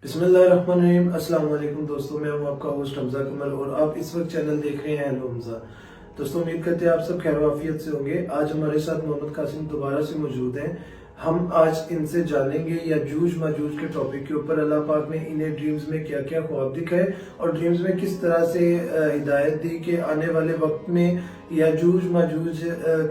بسم اللہ الرحمن الرحیم۔ السلام علیکم دوستوں، میں ہوں آپ کا ہوسٹ حمزہ کمل اور آپ اس وقت چینل دیکھ رہے ہیں ہیلو حمزہ۔ دوستوں امید کرتے ہیں آپ سب خیر و عافیت سے ہوں گے۔ آج ہمارے ساتھ محمد قاسم دوبارہ سے موجود ہیں۔ ہم آج ان سے جانیں گے یاجوج ماجوج کے ٹاپک کے اوپر اللہ پاک نے انہیں ڈریمز میں کیا کیا خواب دکھائے اور ڈریمز میں کس طرح سے ہدایت دی کہ آنے والے وقت میں یاجوج ماجوج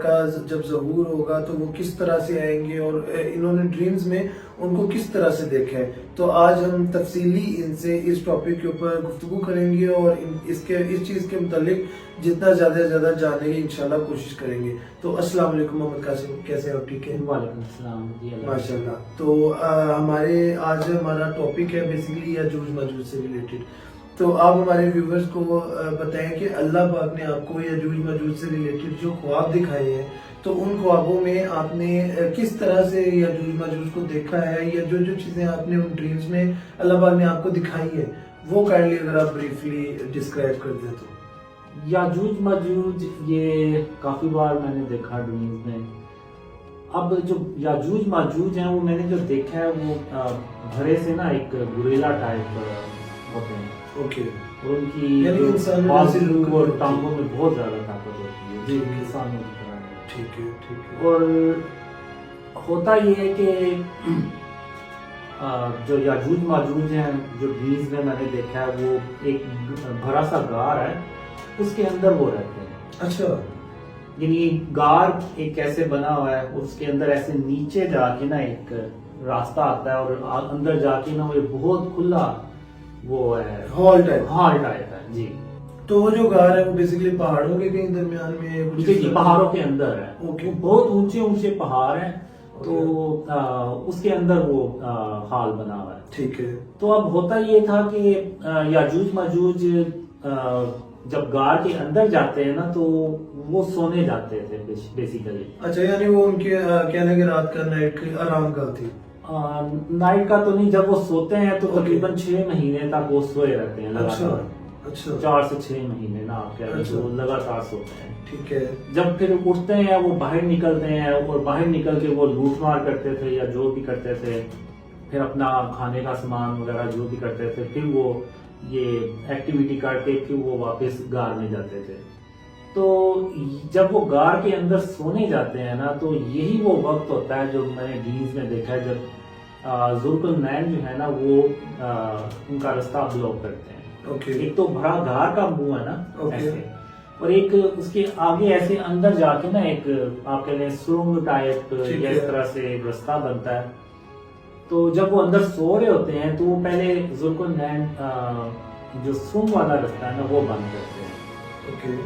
کا جب ظہور ہوگا تو وہ کس طرح سے آئیں گے اور انہوں نے ڈریمز میں ان کو کس طرح سے دیکھا ہے۔ تو آج ہم تفصیلی ان سے اس ٹاپک کے اوپر گفتگو کریں گے اور اس چیز کے متعلق جتنا زیادہ سے زیادہ جاننے کی انشاءاللہ کوشش کریں گے۔ تو السلام علیکم محمد قاسم، کیسے آپ؟ ٹھیک ہے، وعلیکم السلام جی، ماشاء اللہ۔ تو ہمارا ٹاپک ہے بیسیکلی یاجوج ماجوج سے ریلیٹڈ۔ تو آپ ہمارے ویورز کو بتائیں کہ اللہ پاک نے آپ کو یاجوج ماجوج سے ریلیٹڈ جو خواب دکھائے ہیں تو ان خوابوں میں آپ نے کس طرح سے یاجوج ماجوج کو دیکھا ہے، یا جو چیزیں آپ نے ان ڈریمز میں اللہ پاک نے آپ کو دکھائی ہے وہ کائنڈلی اگر آپ بریفلی ڈسکرائب کر دیں تو۔ یاجوج ماجوج یہ کافی بار میں نے دیکھا ڈریمز میں۔ اب جو یاجوج ماجوج ہیں وہ میں نے جو دیکھا ہے وہ بھرے سے نا ایک گوریلا ٹائپ ہوتے ہیں، اوکے، اور ان کی یعنی انسانوں بازو اور ٹانگوں میں بہت زیادہ طاقت ہوتی ہے، جی، انسانوں کی طرح ہے۔ ٹھیک ہے، ٹھیک ہے۔ اور ہوتا یہ ہے کہ جو یاجوج ماجوج ہیں جو ڈریمز میں نے دیکھا ہے وہ ایک بھرا سا غار ہے، اس کے اندر وہ رہتے ہیں۔ اچھا، یعنی غار ایک ایسے بنا ہوا ہے، اس کے اندر ایسے نیچے جا کے نا ایک راستہ آتا ہے اور اندر جا کے نا وہ بہت کھلا وہ ہے، ہال ٹائپ ہے جی۔ تو وہ جو غار ہے وہ بیسیکلی پہاڑوں کے کہیں درمیان میں ہے؟ جی، پہاڑوں کے اندر ہے، اوکے، بہت اونچے اونچے پہاڑ ہیں، تو اس کے اندر وہ ہال بنا ہوا ہے۔ ٹھیک ہے۔ تو اب ہوتا یہ تھا کہ یاجوج ماجوج جب غار کے اندر جاتے ہیں نا تو وہ سونے جاتے تھے بیسیکلی۔ اچھا، یعنی وہ ان کے کہنے کے رات کا نائٹ کی آرام کا تھی؟ نائٹ کا تو نہیں، جب وہ سوتے ہیں تو تقریباً 6 مہینے تک وہ سوئے رہتے ہیں لگاتار۔ اچھا، 4 سے 6 مہینے نا آپ کہہ رہے ہیں، وہ لگاتار سوتے ہیں۔ ٹھیک ہے۔ جب پھر اٹھتے ہیں وہ باہر نکلتے ہیں، اور باہر نکل کے وہ لوٹ مار کرتے تھے یا جو بھی کرتے تھے، پھر اپنا کھانے کا سامان وغیرہ جو بھی کرتے تھے، پھر وہ یہ ایکٹیویٹی کر کے پھر وہ واپس غار میں جاتے تھے۔ تو جب وہ غار کے اندر سونے جاتے ہیں نا تو یہی وہ وقت ہوتا ہے جو میں نے ڈریمز میں دیکھا ہے، جب ذوالقرنین جو ہے نا وہ ان کا رستہ بلاک کرتے ہیں۔ ایک تو بڑا غار کا منہ ہے نا ایسے، اور ایک اس کے آگے ایسے اندر جا کے نا ایک آپ کہہ لیں سرنگ ٹائپ یا اس طرح سے رستہ بنتا ہے۔ تو جب وہ اندر سو رہے ہوتے ہیں تو وہ پہلے ذوالقرنین جو سرنگ والا رستہ ہے نا وہ بند کرتے ہیں۔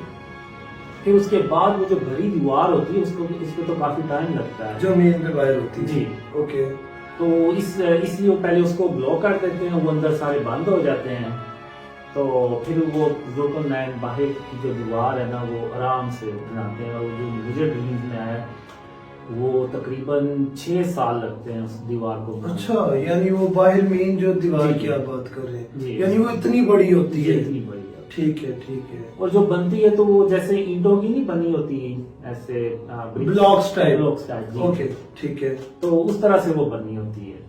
پھر اس کے بعد وہ جو بھری دیوار ہوتی ہے اس پہ تو کافی ٹائم لگتا ہے، جو مین پہ باہر ہوتی ہے جی۔ اوکے، تو اس لیے وہ پہلے اس کو بلاک کر دیتے ہیں، وہ اندر سارے بند ہو جاتے ہیں۔ تو پھر وہ ذوالقرنین باہر کی جو دیوار ہے نا وہ آرام سے بناتے ہیں، اور جو مجھے ڈریمز میں آیا وہ تقریباً 6 سال لگتے ہیں اس دیوار کو بنانے۔ اچھا، یعنی وہ باہر مین جو دیوار کی آپ بات کر رہے ہیں، یعنی وہ اتنی بڑی ہوتی ہے؟ اتنی بڑی ہے، ٹھیک ہے، ٹھیک ہے۔ اور جو بنتی ہے تو وہ جیسے اینٹوں کی نہیں بنی ہوتی ایسے بلاکس ٹائپ؟ جی، اوکے، ٹھیک ہے۔ تو اس طرح سے وہ بنی ہوتی ہے۔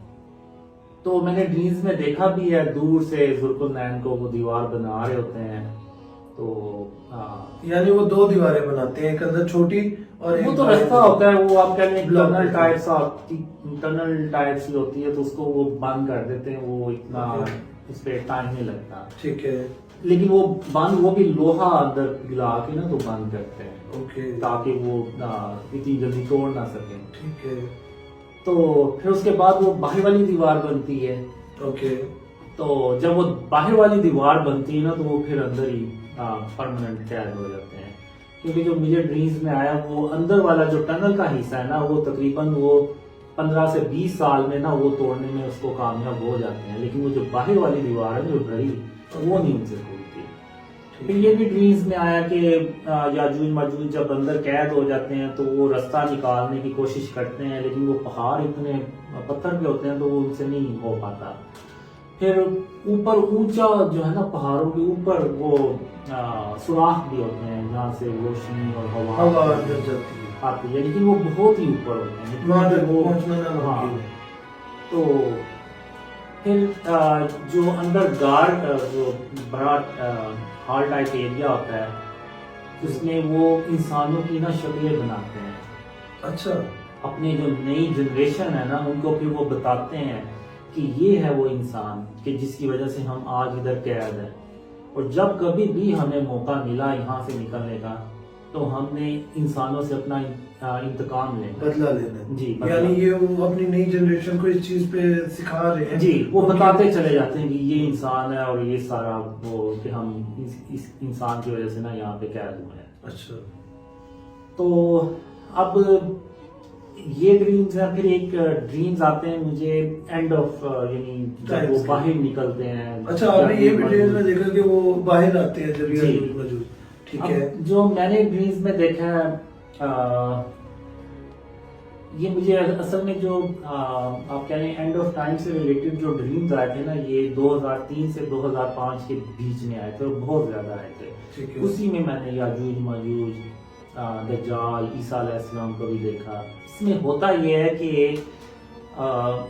تو میں نے ڈریمز میں دیکھا بھی ہے، دور سے ذوالقرنین کو وہ دیوار بنا رہے ہوتے ہیں۔ تو یعنی وہ 2 دیواریں بناتے ہیں، ایک اندر چھوٹی اور وہ تو رستہ ہوتا ہے، وہ آپ کہہ لیں ٹنل ٹائپ سی ہوتی ہے، تو اس کو وہ بند کر دیتے ہیں، وہ اتنا اس پہ ٹائم نہیں لگتا۔ ٹھیک ہے، لیکن وہ بھی لوہا اندر گلا کے نا تو بند کرتے ہیں، اوکے، تاکہ وہ اتنی جلدی توڑ نہ سکیں۔ ٹھیک ہے۔ تو پھر اس کے بعد وہ باہر والی دیوار بنتی ہے۔ اوکے، تو جب وہ باہر والی دیوار بنتی ہے نا تو وہ پھر اندر ہی پرماننٹ قید ہو جاتے ہیں، کیونکہ جو مجھے ڈریمز میں آیا وہ اندر والا جو ٹنل کا حصہ ہے نا وہ تقریباً وہ 15 سے 20 سال میں نا وہ توڑنے میں اس کو کامیاب ہو جاتے ہیں، لیکن وہ جو باہر والی دیوار ہے جو بھری وہ نہیں ان سے ٹوٹتی۔ پھر یہ بھی ڈریمز میں آیا کہ یاجوج ماجوج جب اندر قید ہو جاتے ہیں تو وہ رستہ نکالنے کی کوشش کرتے ہیں، لیکن وہ پہاڑ اتنے پتھر پہ ہوتے ہیں تو وہ ان سے نہیں ہو پاتا۔ پھر اوپر اونچا جو ہے نا پہاڑوں کے اوپر وہ سوراخ بھی ہوتے ہیں جہاں سے روشنی اور ہوا اندر جاتی آتی ہے، لیکن وہ بہت ہی اوپر ہوتے ہیں، وہاں تک پہنچنا ناممکن ہے۔ تو پھر جو اندر جو بڑا ہال ٹائپ ایریا ہوتا ہے اس میں وہ انسانوں کی نا شکلیں بناتے ہیں. اچھا. اپنے جو نئی جنریشن ہے نا ان کو پھر وہ بتاتے ہیں کہ یہ ہے وہ انسان کہ جس کی وجہ سے ہم آج ادھر قید ہیں. اور جب کبھی بھی ہمیں موقع ملا یہاں سے نکلنے کا تو ہم نے انسانوں سے اپنا انتقام لینا, بدلہ لینا. جی, یعنی یہ وہ اپنی نئی جنریشن کو اس چیز پہ سکھا رہے ہیں. جی, وہ بتاتے چلے جاتے ہیں کہ یہ انسان ہے اور یہ سارا وہ کہ ہم اس انسان کی وجہ سے نا یہاں پہ قید ہوئے ہیں. اچھا. تو اب یہ ڈریمز ہیں. پھر ایک ڈریمز آتے ہیں مجھے اینڈ آف یعنی جب وہ باہر نکلتے ہیں. اچھا, آپ نے یہ بھی ڈریمز میں دیکھا کہ وہ باہر آتے ہیں جب یہ موجود. ٹھیک ہے. جو میں نے ڈریمز میں دیکھا ہے یہ مجھے اصل میں جو آپ کہہ رہے ہیں اینڈ آف ٹائم سے ریلیٹڈ جو ڈریمز آئے تھے نا یہ 2003 سے 2005 کے بیچ میں آئے تھے اور بہت زیادہ آئے تھے. اسی میں نے یاجوج ماجوج, دجال, عیسیٰ علیہ السلام کو بھی دیکھا. اس میں ہوتا یہ ہے کہ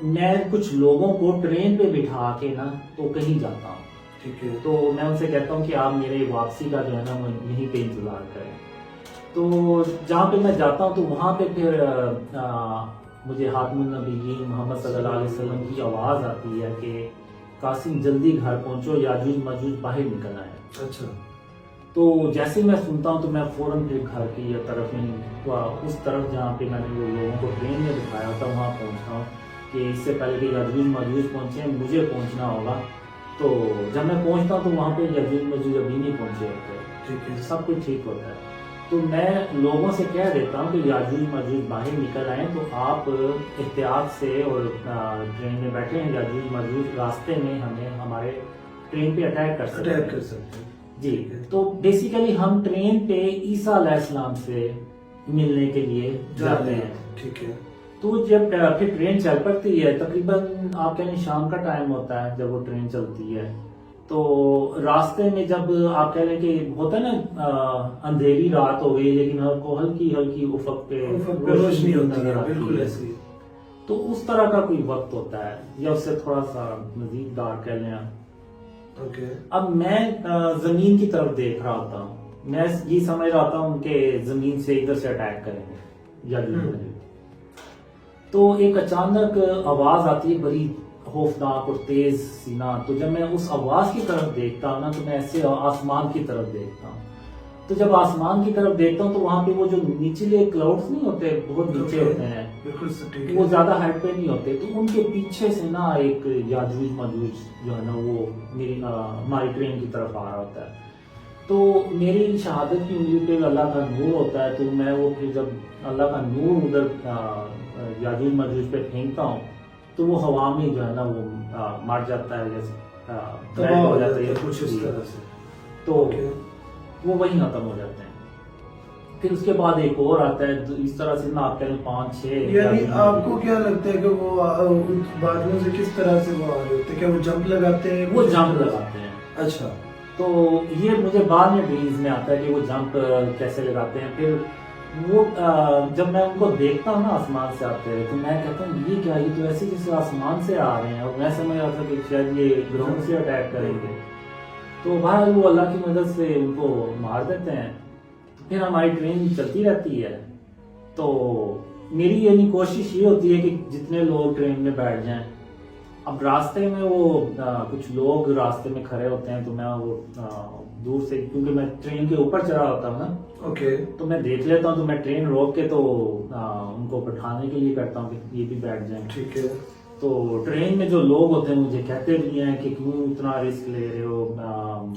میں کچھ لوگوں کو ٹرین پہ بٹھا کے نا تو کہیں جاتا ہوں. ٹھیک ہے. تو میں ان سے کہتا ہوں کہ آپ میرے واپسی کا جو ہے نا یہیں پہ انتظار کریں. تو جہاں پہ میں جاتا ہوں تو وہاں پہ پھر مجھے خاتم النبیین محمد صلی اللہ علیہ وسلم کی آواز آتی ہے کہ قاسم جلدی گھر پہنچو, یاجوج ماجوج باہر نکل آئے. اچھا. تو جیسے میں سنتا ہوں تو میں فوراً پھر گھر کی طرف اس طرف جہاں پہ میں نے وہ لوگوں کو ٹرین میں بٹھایا تھا وہاں پہنچتا ہوں کہ اس سے پہلے کہ یاجوج ماجوج پہنچے مجھے پہنچنا ہوگا. تو جب میں پہنچتا ہوں تو وہاں پہ یاجوج ماجوج ابھی نہیں پہنچے ہوتے. ٹھیک ہے. سب کچھ ٹھیک ہوتا ہے. تو میں لوگوں سے کہہ دیتا ہوں کہ یاجوج ماجوج باہر نکل آئیں تو آپ احتیاط سے اور ٹرین میں بیٹھے ہیں. یاجوج ماجوج راستے میں ہمارے ٹرین پہ اٹیک کر سکتے ہیں. جی. تو بیسیکلی ہم ٹرین پہ عیسیٰ علیہ السلام سے ملنے کے لیے جاتے ہیں. ٹھیک ہے. تو جب پھر ٹرین چل پڑتی ہے تقریباً آپ کہیں شام کا ٹائم ہوتا ہے جب وہ ٹرین چلتی ہے. تو راستے میں جب آپ کہہ رہے ہیں کہ ہوتا ہے نا اندھیری رات ہو گئی لیکن آپ کو ہلکی ہلکی افق پہ روشنی نظر آتی ہے. تو اس طرح کا کوئی وقت ہوتا ہے یا اس سے تھوڑا سا مزید ڈارک کہہ لیں. اب میں زمین کی طرف دیکھ رہا ہوتا ہوں. میں یہ سمجھ رہا ہوتا ہوں کہ زمین سے ادھر سے اٹیک کریں گے یا تو ایک اچانک آواز آتی ہے بڑی خوفناک اور تیز سینا. تو جب میں اس آواز کی طرف دیکھتا ہوں نا تو میں ایسے آسمان کی طرف دیکھتا ہوں. تو جب آسمان کی طرف دیکھتا ہوں تو وہاں پہ وہ جو نیچلے کلاؤڈز نہیں ہوتے بہت نیچے ہوتے ہیں وہ زیادہ ہائٹ پہ نہیں ہوتے. تو ان کے پیچھے سے نا ایک یاجوج ماجوج جو ہے نا وہ ہماری ٹرین کی طرف آ رہا ہوتا ہے. تو میری شہادت کی انگلی پہ اللہ کا نور ہوتا ہے. تو میں وہ پھر جب اللہ کا نور ادھر یاجوج ماجوج پہ پھینکتا ہوں تو وہ ہوا میں جو ہے نا وہ مر جاتا ہے جیسے ہو جاتا ہے کچھ اس طرح سے. تو وہ وہیں ختم ہو جاتے ہیں. پھر اس کے بعد ایک اور آتا ہے اس طرح سے نا آپ کہیں 5-6. یعنی آپ کو کیا لگتا ہے کہ وہ بادلوں سے کس طرح سے وہ آ رہے ہوتے ہیں؟ کیا وہ جمپ لگاتے ہیں؟ وہ جمپ لگاتے ہیں. اچھا. تو یہ مجھے بعد میں ڈریمز میں آتا ہے کہ وہ جمپ کیسے لگاتے ہیں. پھر وہ جب میں ان کو دیکھتا ہوں نا آسمان سے آتے ہیں تو میں کہتا ہوں یہ کیا, یہ تو ایسے جیسے آسمان سے آ رہے ہیں. اور میں سمجھ رہا تھا کہ شاید یہ گراؤنڈ سے اٹیک کریں گے. تو بھائی وہ اللہ کی مدد سے ان کو مار دیتے ہیں. پھر ہماری ٹرین چلتی رہتی ہے. تو میری یعنی کوشش یہ ہوتی ہے کہ جتنے لوگ ٹرین میں بیٹھ جائیں. اب راستے میں وہ کچھ لوگ راستے میں کھڑے ہوتے ہیں تو میں وہ دور سے کیونکہ میں ٹرین کے اوپر چڑھا ہوتا ہوں نا تو میں دیکھ لیتا ہوں. تو میں ٹرین روک کے تو ان کو بٹھانے کے لیے کرتا ہوں کہ یہ بھی بیٹھ جائیں. ٹھیک ہے. تو ٹرین میں جو لوگ ہوتے ہیں مجھے کہتے بھی ہیں کہ کیوں اتنا رسک لے رہے ہو,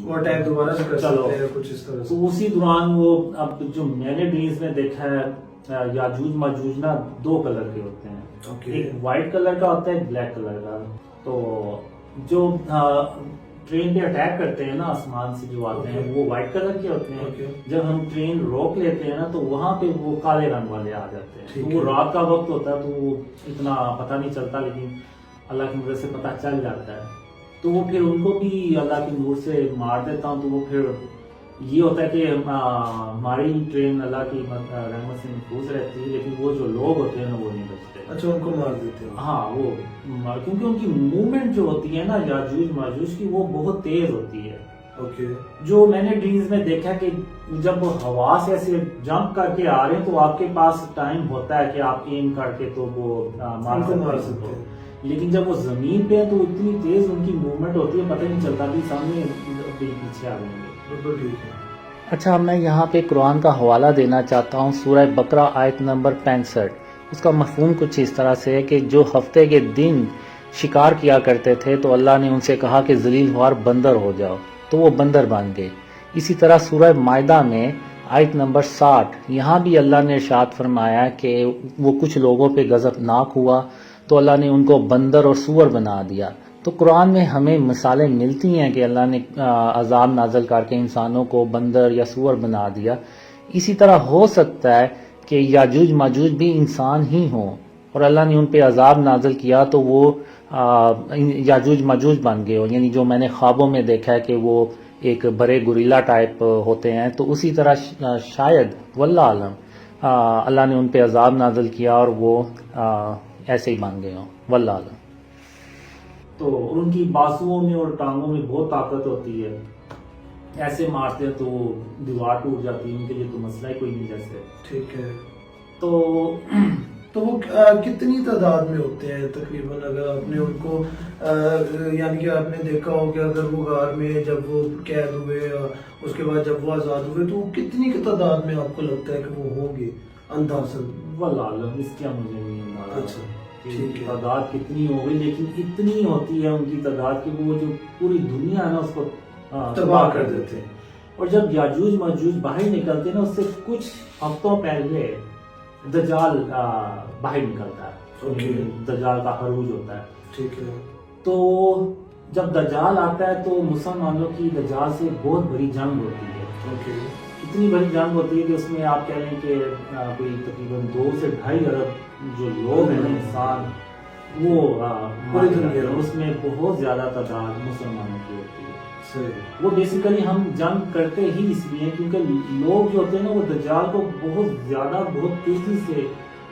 وہ اٹیک دوبارہ سے کر سکتے ہیں کچھ اس طرح سے. تو اسی دوران وہ اب جو میں نے ڈریمز میں دیکھا ہے یاجوج ماجوج نا 2 کلر کے ہوتے ہیں. ایک وائٹ کلر کا ہوتا ہے ایک بلیک کلر کا. تو جو ٹرین پہ اٹیک کرتے ہیں نا آسمان سے جو آتے ہیں وہ وائٹ کلر کے ہوتے ہیں. جب ہم ٹرین روک لیتے ہیں نا تو وہاں پہ وہ کالے رنگ والے آ جاتے ہیں. تو وہ رات کا وقت ہوتا ہے تو وہ اتنا پتہ نہیں چلتا لیکن اللہ کی مدد سے پتہ چل جاتا ہے. تو وہ پھر ان کو بھی اللہ کی نور سے مار دیتا ہوں. تو وہ پھر یہ ہوتا ہے کہ ہماری ٹرین اللہ کی رحمت سے محفوظ رہتی ہے لیکن وہ جو لوگ ہوتے ہیں نا وہ نہیں بچتے. اچھا ان کو مار دیتے ہیں. ہاں وہ کیونکہ ان کی موومنٹ جو ہوتی ہے نا یاجوج ماجوج کی وہ بہت تیز ہوتی ہے. اوکے. جو میں نے ڈرینز میں دیکھا کہ جب وہ ہوا سے ایسے جمپ کر کے آ رہے ہیں تو آپ کے پاس ٹائم ہوتا ہے کہ آپ ایم کر کے تو وہ مار سکتے ہیں. لیکن جب وہ زمین پہ ہے تو اتنی تیز ان کی موومنٹ ہوتی ہے پتہ نہیں چلتا بھی سامنے پیچھے آ جائیں گے. بالکل ٹھیک ہے. اچھا میں یہاں پہ قرآن کا حوالہ دینا چاہتا ہوں سورہ بقرہ آیت نمبر 65. اس کا مفہوم کچھ اس طرح سے ہے کہ جو ہفتے کے دن شکار کیا کرتے تھے تو اللہ نے ان سے کہا کہ ذلیل خوار بندر ہو جاؤ تو وہ بندر بن گئے. اسی طرح سورہ مائدہ میں آیت نمبر 60 یہاں بھی اللہ نے ارشاد فرمایا کہ وہ کچھ لوگوں پہ غضبناک ہوا تو اللہ نے ان کو بندر اور سور بنا دیا. تو قرآن میں ہمیں مثالیں ملتی ہیں کہ اللہ نے عذاب نازل کر کے انسانوں کو بندر یا سور بنا دیا. اسی طرح ہو سکتا ہے کہ یاجوج ماجوج بھی انسان ہی ہوں اور اللہ نے ان پہ عذاب نازل کیا تو وہ یاجوج ماجوج بن گئے ہو. یعنی جو میں نے خوابوں میں دیکھا ہے کہ وہ ایک بڑے گوریلا ٹائپ ہوتے ہیں تو اسی طرح شاید واللہ عالم اللہ نے ان پہ عذاب نازل کیا اور وہ ایسے ہی بن گئے ہوں. واللہ عالم. تو ان کی بازوؤں میں اور ٹانگوں میں بہت طاقت ہوتی ہے. ایسے مارتے ہیں تو وہ دیوار ٹوٹ جاتی ہے. ان کے لیے تو مسئلہ ہی کوئی نہیں جیسے. ٹھیک ہے. تو وہ کتنی تعداد میں ہوتے ہیں تقریباً اگر آپ نے ان کو یعنی کہ آپ نے دیکھا ہو کہ اگر وہ غار میں جب وہ قید ہوئے اس کے بعد جب وہ آزاد ہوئے تو کتنی تعداد میں آپ کو لگتا ہے کہ وہ ہوں گے اندازاً؟ واللہ عالم اس کا مجھے نہیں اندازہ. اچھا تعداد کتنی ہوگی لیکن اتنی ہوتی ہے ان کی تعداد کہ وہ جو پوری دنیا ہے نا اس کو تباہ کر دیتے ہیں. اور جب یاجوج ماجوج باہر نکلتے ہیں نا اس سے کچھ ہفتوں پہلے دجال باہر نکلتا ہے. دجال کا خروج ہوتا ہے. ٹھیک ہے. تو جب دجال آتا ہے تو مسلمانوں کی دجال سے بہت بڑی جنگ ہوتی ہے. اتنی بڑی جنگ ہوتی ہے کہ اس میں آپ کہہ لیں کہ کوئی تقریباً 2 سے 2.5 ارب جو لوگ ہیں انسان وہ اس میں بہت زیادہ تعداد مسلمانوں کی ہوتی ہے. وہ بیسیکلی ہم جنگ کرتے ہی اس لیے کیونکہ لوگ جو ہوتے ہیں نا وہ دجال کو بہت زیادہ بہت تیزی سے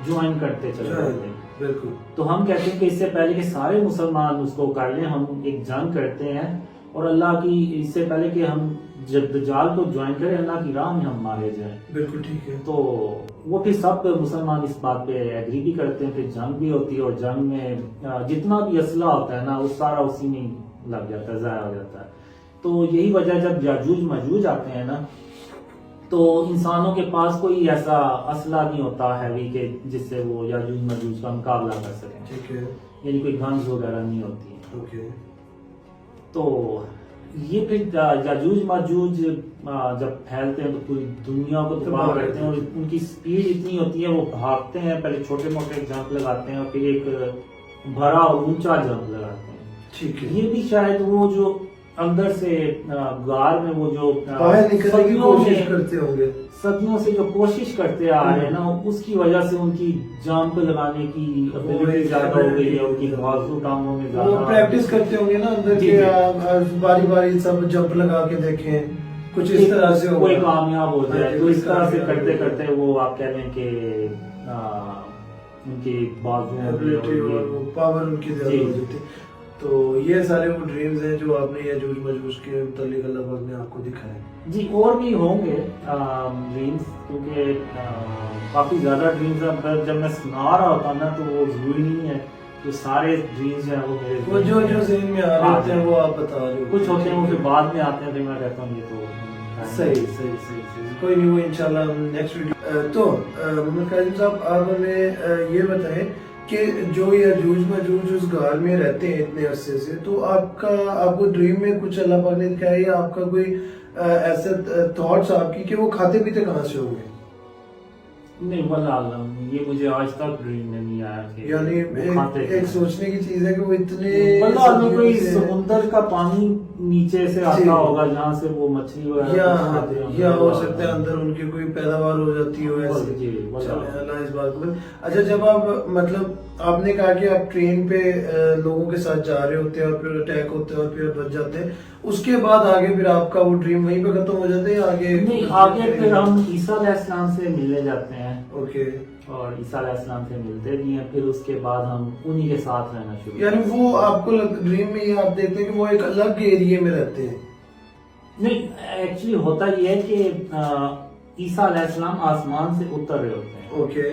جوائن کرتے چلے جاتے ہیں. بالکل. تو ہم کہتے ہیں کہ اس سے پہلے کہ سارے مسلمان اس کو کر لیں ہم ایک جنگ کرتے ہیں اور اللہ کی اس سے پہلے کہ ہم جب دجال کو جوائن کریں اللہ کی راہ میں ہم مارے جائیں. بالکل ٹھیک ہے. تو وہ پھر سب مسلمان اس بات پہ ایگری بھی کرتے ہیں. پھر جنگ بھی ہوتی ہے اور جنگ میں جتنا بھی اسلحہ ہوتا ہے نا وہ سارا اسی میں لگ جاتا ہے ضائع ہو جاتا ہے. تو یہی وجہ جب یاجوج ماجوج آتے ہیں نا تو انسانوں کے پاس کوئی ایسا اسلحہ نہیں ہوتا ہیوی کہ جس سے وہ یاجوج ماجوج کا مقابلہ کر سکیں. ٹھیک ہے. یعنی کوئی گنز وغیرہ نہیں ہوتی. اوکے. تو یہ پھر یاجوج ماجوج جب پھیلتے ہیں تو پوری دنیا کو تباہ کرتے ہیں اور ان کی سپیڈ اتنی ہوتی ہے وہ بھاگتے ہیں پہلے چھوٹے موٹے جمپ لگاتے ہیں اور پھر ایک بڑا اونچا جمپ لگاتے ہیں. ٹھیک ہے. یہ بھی شاید وہ جو اندر سے غار میں وہ جو باہر نکلنے کی کوشش کرتے ہوں گے صدیوں سے جو کوشش کرتے آ رہے ہیں نا اس کی وجہ سے ان کی جمپ لگانے کی ابیلٹی زیادہ ہو گئی ہے. ان کی بازو ٹانگوں میں زیادہ وہ پریکٹس کرتے ہوں گے نا اندر کے باری باری سب جمپ لگا کے دیکھیں کچھ اس طرح سے کوئی کامیاب ہو جائے. تو اس طرح سے کرتے کرتے وہ آپ کہہ لیں کہ ان کی بازو پاور ان کی زیادہ ہو جاتی. تو یہ سارے وہ ڈریمز ہیں جو آپ نے یاجوج ماجوج کے متعلق اللہ پاک نے آپ کو دکھائے. جی اور بھی ہوں گے ڈریمز کیونکہ کافی زیادہ ڈریمز ہیں. جب میں سنا رہا ہوتا نا تو وہ ضروری نہیں ہے تو سارے ڈریمز ہیں وہ میرے جو ذہن میں آ رہے ہوتے ہیں وہ آپ بتا رہے ہو. کچھ ہوتے ہیں وہ پھر بعد میں آتے ہیں پھر میں کہتا ہوں یہ تو صحیح کوئی نہیں. وہ انشاءاللہ نیکسٹ ویڈیو. تو محمد قاسم صاحب آپ ہمیں یہ بتائیں کہ جو یاجوج ماجوج اس غار میں رہتے ہیں اتنے عرصے سے تو آپ کو ڈریم میں کچھ اللہ پاک نے دکھایا یا آپ کا کوئی ایسا تھاٹس آپ کی کہ وہ کھاتے پیتے کہاں سے ہوں گے؟ نہیں واللہ عالم یہ مجھے آج تک ڈریم میں نہیں آیا کہ یعنی ایک سوچنے کی چیز ہے کہ وہ اتنے واللہ عالم کوئی سمندر کا پانی نیچے سے آتا ہوگا جہاں سے وہ مچھلی وغیرہ یا ہو سکتا ہے اندر ان کی کوئی پیداوار ہو جاتی ہو ایسے. اللہ اس بات کو. اچھا جب آپ مطلب آپ نے کہا کہ آپ ٹرین پہ لوگوں کے ساتھ جا رہے ہوتے ہیں اور پھر اٹیک ہوتے ہیں اور پھر بچ جاتے ہیں اس کے بعد آگے پھر آپ کا وہ ڈریم وہیں پہ ختم ہو جاتا ہے یا آگے؟ نہیں آگے پھر ہم عیسیٰ علیہ السلام سے ملنے جاتے ہیں. اوکے. اور عیسیٰ علیہ السلام سے ملتے بھی ہیں، پھر اس کے بعد ہم انہی کے ساتھ رہنا شروع یعنی وہ آپ کو ڈریم میں یہ آپ دیکھتے ہیں کہ وہ ایک الگ ایریے میں رہتے ہیں؟ نہیں، ایکچولی ہوتا یہ ہے کہ عیسیٰ علیہ السلام آسمان سے اتر رہے ہوتے ہیں، اوکے،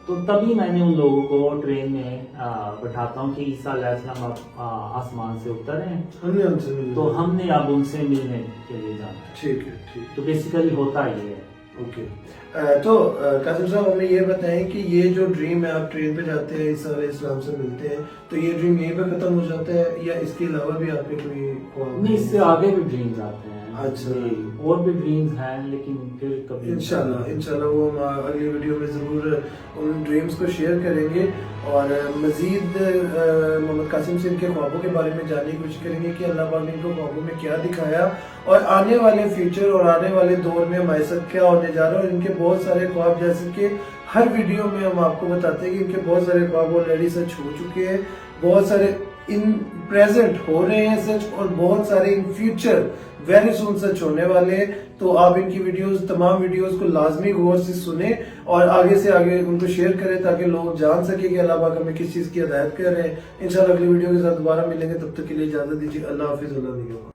تو تبھی میں نے ان لوگوں کو ٹرین میں بٹھاتا ہوں کہ عیسیٰ علیہ السلام آسمان سے اتر رہے ہیں، ہم سے ملنے، تو ہم نے اب ان سے ملنے کے لیے جانا ہے۔ ٹھیک ہے، ٹھیک، تو بیسیکلی ہوتا یہ ہے۔ اوکے۔ تو قاسم صاحب ہمیں یہ بتائیں کہ یہ جو ڈریم ہے، آپ ٹرین پہ جاتے ہیں، عیسیٰ علیہ السلام سے ملتے ہیں، تو یہ ڈریم یہیں پہ ختم ہو جاتا ہے یا اس کے علاوہ بھی آپ کے کوئی خواب؟ نہیں، اس سے آگے بھی ڈریمز آتے ہیں۔ اچھا، اور بھی ڈریمز ہیں، لیکن پھر کبھی انشاءاللہ وہ ہم اگلی ویڈیو میں ضرور ان ڈریمز کو شیئر کریں گے، اور مزید محمد قاسم سے ان کے خوابوں کے بارے میں جاننے کی کوشش کریں گے کہ اللہ پاک نے ان کو خوابوں میں کیا دکھایا، اور آنے والے فیوچر اور آنے والے دور میں ہمارے ساتھ کیا ہونے جا رہا ہے۔ اور ان کے بہت سارے خواب، جیسے کہ ہر ویڈیو میں ہم آپ کو بتاتے ہیں کہ ان کے بہت سارے خواب آلریڈی سچ ہو چکے ہیں، بہت سارے ان پریزنٹ ہو رہے ہیں سچ، اور بہت سارے ان فیوچر ویری سون سچ ہونے والے ہیں۔ تو آپ ان کی ویڈیوز، تمام ویڈیوز کو لازمی غور سے سنیں اور آگے سے آگے ان کو شیئر کریں تاکہ لوگ جان سکیں کہ اللہ پاک ہمیں کس چیز کی ہدایت کر رہے ہیں۔ انشاءاللہ اگلی ویڈیو کے ساتھ دوبارہ ملیں گے، تب تک کے لیے اجازت دیجیے۔ اللہ حافظ، اللہ نگہبان۔